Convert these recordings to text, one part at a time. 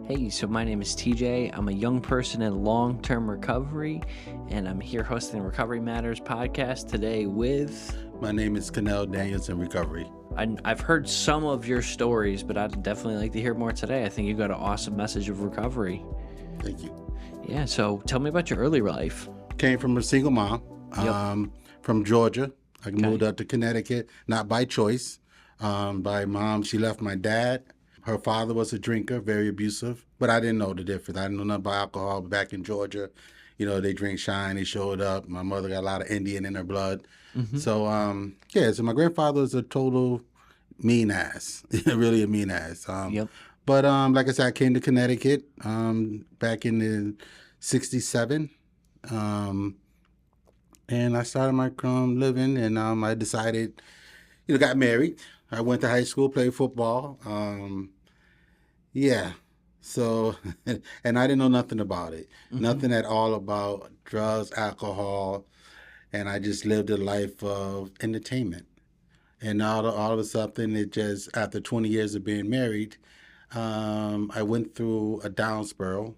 Hey, so my name is TJ. I'm a young person in long-term recovery, and I'm here hosting the Recovery Matters podcast today with... My name is Connell Daniels in recovery. I've heard some of your stories, but I'd definitely like to hear more today. I think you got an awesome message of recovery. Thank you. Yeah, so tell me about your early life. Came from a single mom from Georgia. I moved up to Connecticut, not by choice. By mom, she left my dad. Her father was a drinker, very abusive, but I didn't know the difference. I didn't know nothing about alcohol. But back in Georgia, you know, they drink shine. They showed up. My mother got a lot of Indian in her blood. Mm-hmm. So, so my grandfather was a total mean ass, really a mean ass. But like I said, I came to Connecticut back in the 67. And I started my living, and I decided, got married. I went to high school, played football. So, and I didn't know nothing about it. Mm-hmm. Nothing at all about drugs, alcohol, and I just lived a life of entertainment. And all of a sudden, it just, after 20 years of being married, I went through a down spiral,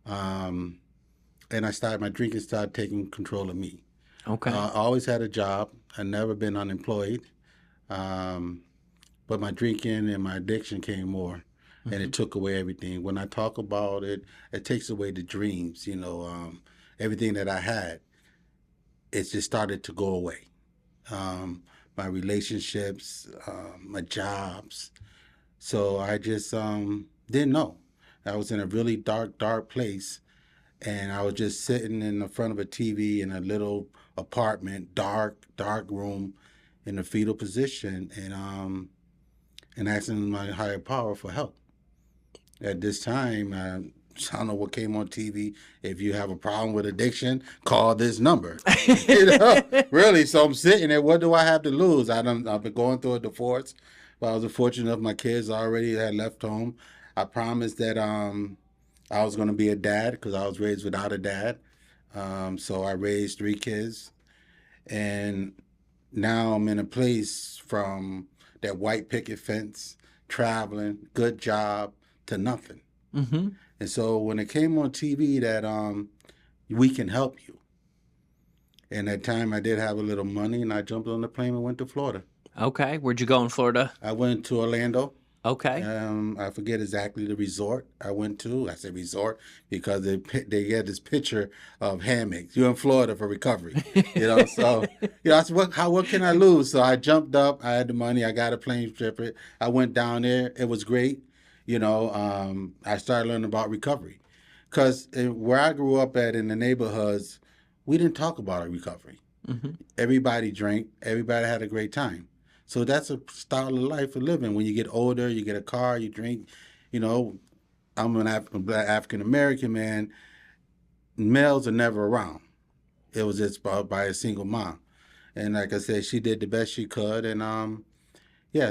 and my drinking started taking control of me. Okay. I always had a job. I'd never been unemployed. But my drinking and my addiction came more, and it took away everything. When I talk about it, it takes away the dreams, everything that I had. It just started to go away. My relationships, my jobs. So I just didn't know. I was in a really dark place, and I was just sitting in the front of a TV in a little apartment, dark room, in a fetal position, and asking my higher power for help. At this time, I don't know what came on TV. If you have a problem with addiction, call this number. Really. So I'm sitting there. What do I have to lose? I've been going through a divorce, but I was fortunate enough my kids already had left home. I promised that I was going to be a dad because I was raised without a dad. So I raised 3 kids, and now I'm in a place from that white picket fence, traveling, good job, to nothing. Mm-hmm. And so when it came on TV that we can help you, and that time I did have a little money, and I jumped on the plane and went to Florida. Okay. Where'd you go in Florida? I went to Orlando. Okay. I forget exactly the resort I went to. I said resort because they had this picture of hammocks. You're in Florida for recovery, So, I said, what can I lose? So I jumped up. I had the money. I got a plane ticket. I went down there. It was great. I started learning about recovery because where I grew up at in the neighborhoods, we didn't talk about recovery. Mm-hmm. Everybody drank. Everybody had a great time. So that's a style of life of living. When you get older, you get a car, you drink. I'm an African-American man. Males are never around. It was just by a single mom. And like I said, she did the best she could. And,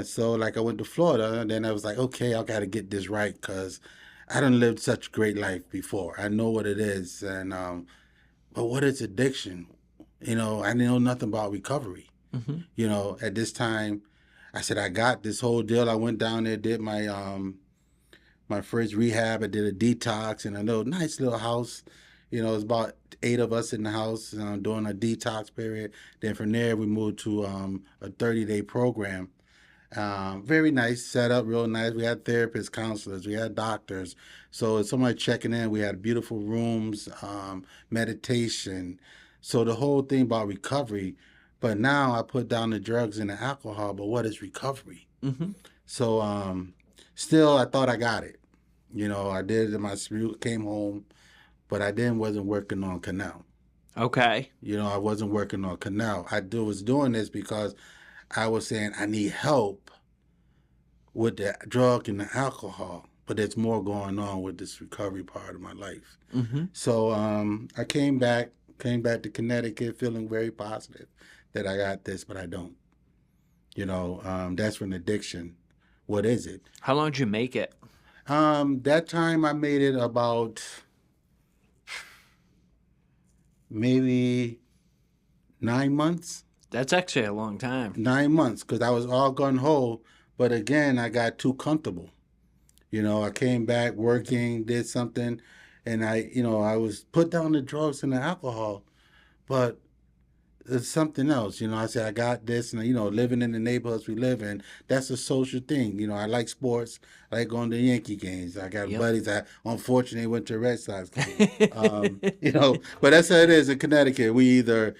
so like I went to Florida, and then I was like, okay, I got to get this right because I done lived such a great life before. I know what it is. And but what is addiction? I didn't know nothing about recovery. Mm-hmm. At this time, I said, I got this whole deal. I went down there, did my first rehab. I did a detox in a nice little house. It was about 8 of us in the house during a detox period. Then from there, we moved to a 30-day program. Very nice setup, real nice. We had therapists, counselors, we had doctors. So somebody checking in, we had beautiful rooms, meditation. So the whole thing about recovery. But now I put down the drugs and the alcohol, but what is recovery? Mm-hmm. So still, I thought I got it. I did it in my spirit, came home, but I wasn't working on Connell. Okay. I wasn't working on Connell. Was doing this because I was saying I need help with the drug and the alcohol, but there's more going on with this recovery part of my life. Mm-hmm. So I came back to Connecticut feeling very positive that I got this, but I don't. That's from addiction. What is it? How long did you make it? That time I made it about maybe 9 months. That's actually a long time. 9 months, because I was all gung-ho, but again, I got too comfortable. I came back working, did something, and I was put down the drugs and the alcohol, but it's something else. I said, I got this, and, living in the neighborhoods we live in, that's a social thing. I like sports. I like going to Yankee games. I got Yep. buddies that unfortunately went to Red Sox games. But that's how it is in Connecticut. We either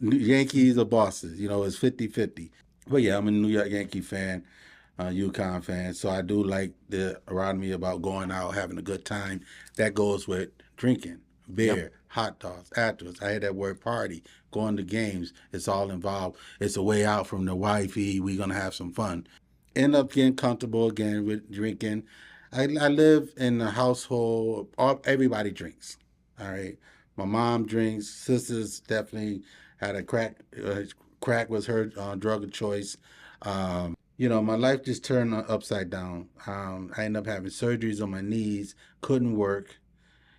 Yankees or Boston. It's 50-50. But yeah, I'm a New York Yankee fan, UConn fan. So I do like the around me about going out, having a good time. That goes with drinking, beer, Yep. hot dogs, afterwards. I had that word party, going to games. It's all involved. It's a way out from the wifey. We're going to have some fun. End up getting comfortable again with drinking. I live in a household, everybody drinks. All right. My mom drinks. Sisters definitely had a crack. Crack was her drug of choice. My life just turned upside down. I ended up having surgeries on my knees, couldn't work.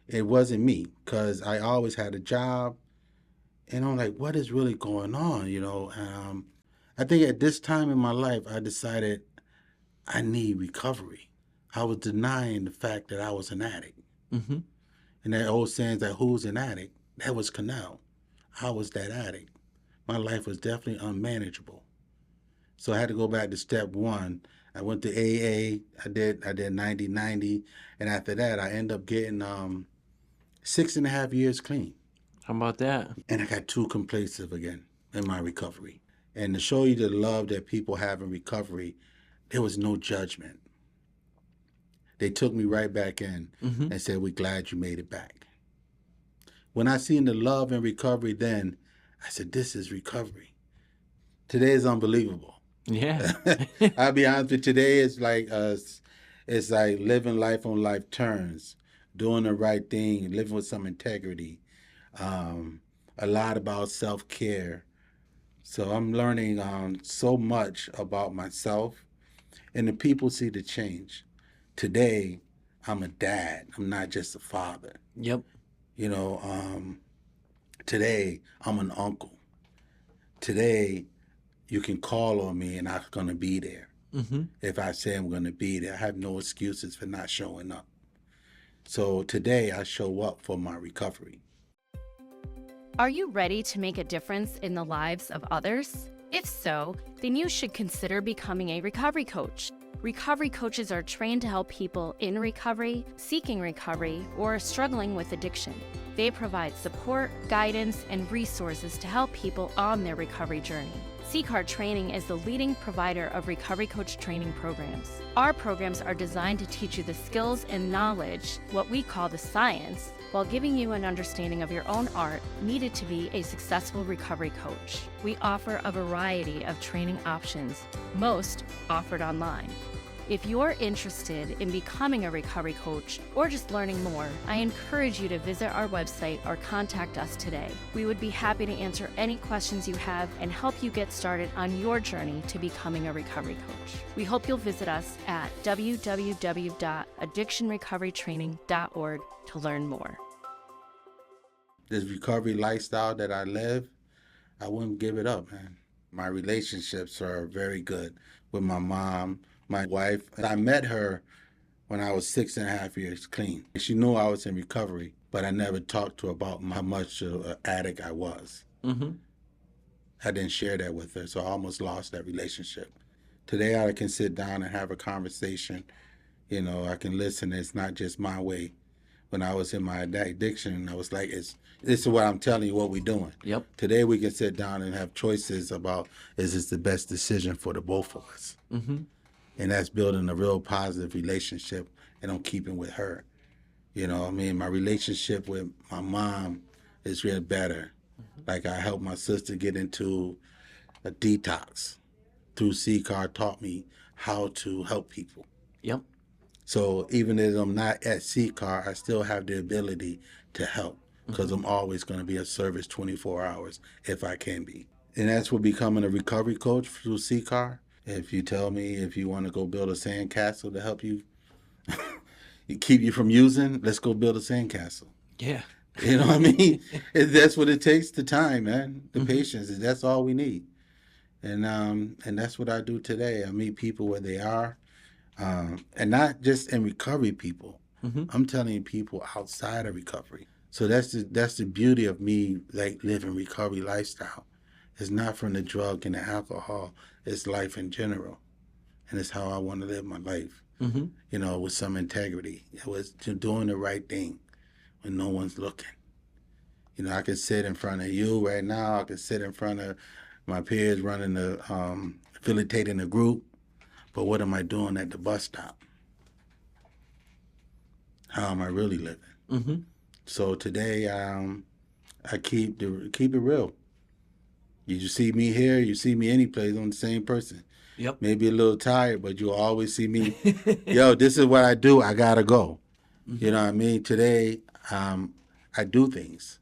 It wasn't me because I always had a job. And I'm like, what is really going on? I think at this time in my life, I decided I need recovery. I was denying the fact that I was an addict. Mm-hmm. And that old saying that who's an addict? That was Connell. I was that addict. My life was definitely unmanageable. So I had to go back to step one. I went to AA. I did 90-90. And after that, I ended up getting 6.5 years clean. How about that? And I got too complacent again in my recovery. And to show you the love that people have in recovery, there was no judgment. They took me right back in and said, we're glad you made it back. When I seen the love in recovery then, I said, this is recovery. Today is unbelievable. Yeah. I'll be honest with you, today it's like living life on life terms, doing the right thing, living with some integrity, a lot about self-care. So I'm learning so much about myself, and the people see the change. Today, I'm a dad. I'm not just a father. Yep. Today, I'm an uncle. Today, you can call on me and I'm going to be there. If I say I'm going to be there, I have no excuses for not showing up. So today, I show up for my recovery. Are you ready to make a difference in the lives of others? If so, then you should consider becoming a recovery coach. Recovery coaches are trained to help people in recovery, seeking recovery, or struggling with addiction. They provide support, guidance, and resources to help people on their recovery journey. CCAR Training is the leading provider of recovery coach training programs. Our programs are designed to teach you the skills and knowledge, what we call the science, while giving you an understanding of your own art needed to be a successful recovery coach. We offer a variety of training options, most offered online. If you're interested in becoming a recovery coach or just learning more, I encourage you to visit our website or contact us today. We would be happy to answer any questions you have and help you get started on your journey to becoming a recovery coach. We hope you'll visit us at www.addictionrecoverytraining.org to learn more. This recovery lifestyle that I live, I wouldn't give it up, man. My relationships are very good with my mom, my wife. I met her when I was 6.5 years clean. She knew I was in recovery, but I never talked to her about how much of an addict I was. I didn't share that with her, so I almost lost that relationship. Today I can sit down and have a conversation. I can listen. It's not just my way. When I was in my addiction, I was like, this is what I'm telling you, what we're doing. Yep. Today we can sit down and have choices about, is this the best decision for the both of us? And that's building a real positive relationship, and I'm keeping with her. My relationship with my mom is real better. Like I helped my sister get into a detox. Through CCAR taught me how to help people. Yep. So even if I'm not at CCAR, I still have the ability to help because I'm always going to be of service 24 hours if I can be. And that's what becoming a recovery coach through CCAR. If you tell me if you want to go build a sandcastle to help you keep you from using, let's go build a sandcastle. Yeah. You know what I mean? That's what it takes, the time, man, the patience. That's all we need. And that's what I do today. I meet people where they are. And not just in recovery people. Mm-hmm. I'm telling you, people outside of recovery. So that's the beauty of me, like, living recovery lifestyle. It's not from the drug and the alcohol. It's life in general, and it's how I want to live my life. Mm-hmm. You know, with some integrity. It was doing the right thing when no one's looking. You know, I could sit in front of you right now. I could sit in front of my peers running the facilitating the group. But what am I doing at the bus stop? How am I really living? Mm-hmm. So today, I keep it real. You see me here, you see me any place, I'm the same person. Yep. Maybe a little tired, but you'll always see me. Yo, this is what I do. I gotta go. Mm-hmm. You know what I mean? Today, I do things.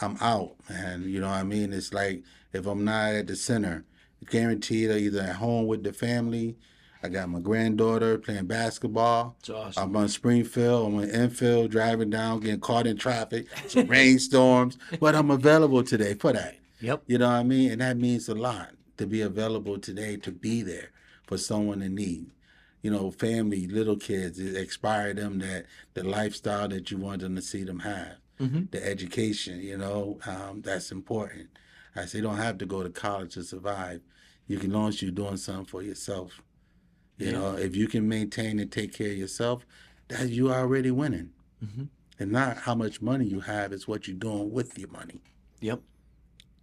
I'm out, man. You know what I mean? It's like if I'm not at the center, guaranteed either at home with the family. I got my granddaughter playing basketball. It's awesome. I'm on Springfield. I'm on Enfield, driving down, getting caught in traffic, some rainstorms. But I'm available today for that. Yep. You know what I mean? And that means a lot to be available today, to be there for someone in need. You know, family, little kids, it inspire them that the lifestyle that you want them to see them have. Mm-hmm. The education, you know, that's important. I say you don't have to go to college to survive. You can, as long as you're doing something for yourself. You know, if you can maintain and take care of yourself, that you are already winning. Mm-hmm. And not how much money you have, it's what you're doing with your money. Yep.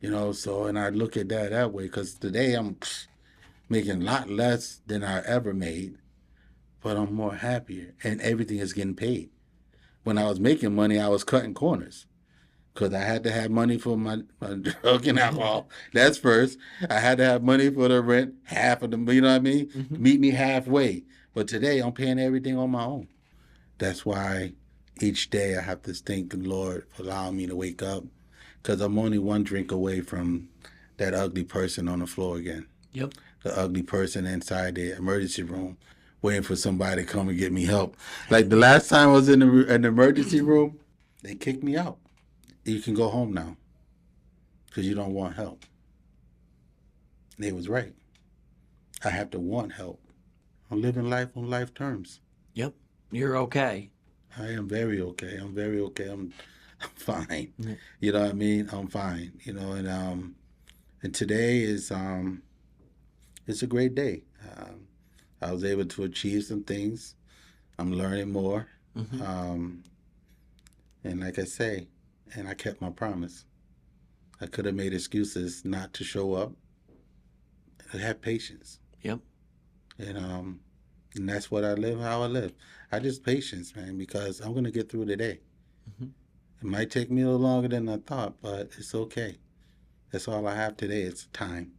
You know, so, and I look at that way, because today I'm making a lot less than I ever made, but I'm more happier, and everything is getting paid. When I was making money, I was cutting corners, because I had to have money for my drug and alcohol. That's first. I had to have money for the rent, half of them, you know what I mean? Mm-hmm. Meet me halfway. But today, I'm paying everything on my own. That's why each day I have to thank the Lord for allowing me to wake up, because I'm only one drink away from that ugly person on the floor again. Yep. The ugly person inside the emergency room waiting for somebody to come and get me help. Like the last time I was in the emergency room, they kicked me out. You can go home now because you don't want help. And they was right. I have to want help. I'm living life on life terms. Yep. You're okay. I am very okay. I'm very okay. I'm fine. Yeah. You know what I mean? I'm fine. You know, and today is it's a great day. I was able to achieve some things. I'm learning more. Mm-hmm. And like I say, and I kept my promise. I could have made excuses not to show up. I had patience. Yep. And that's what I live, how I live. I just patience, man, because I'm going to get through the day. Mm-hmm. It might take me a little longer than I thought, but it's okay. That's all I have today. It's time.